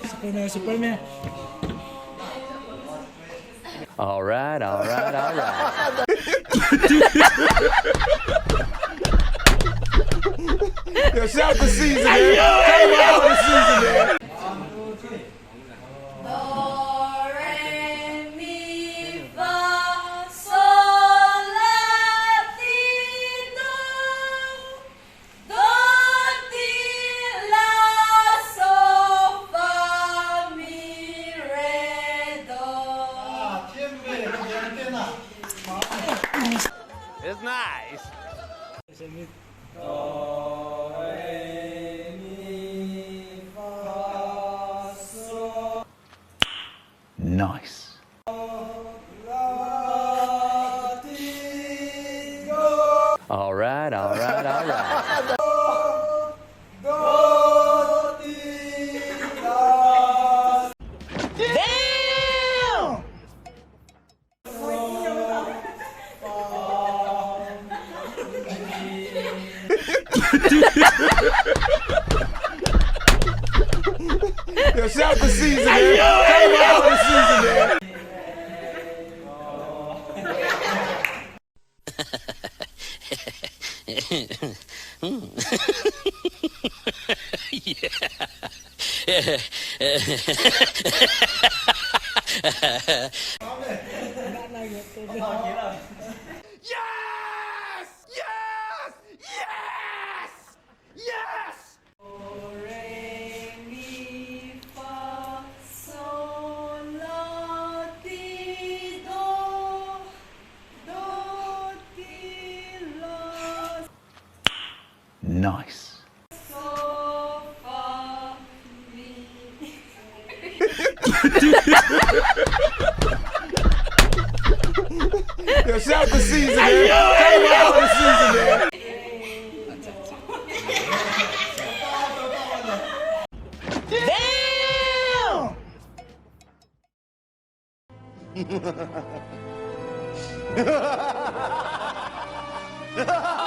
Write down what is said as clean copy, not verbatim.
Superman, Superman. All right, all right, all right. Yo, shout the season, man. Shout the season, man. It's nice. Nice. All right, all right, all right. Damn! Yo, shout the season, man. Shout the season, man. Yes! Yes! Yes! Yes! Nice. Yo, shout the season, man. Shout the season, man. Damn!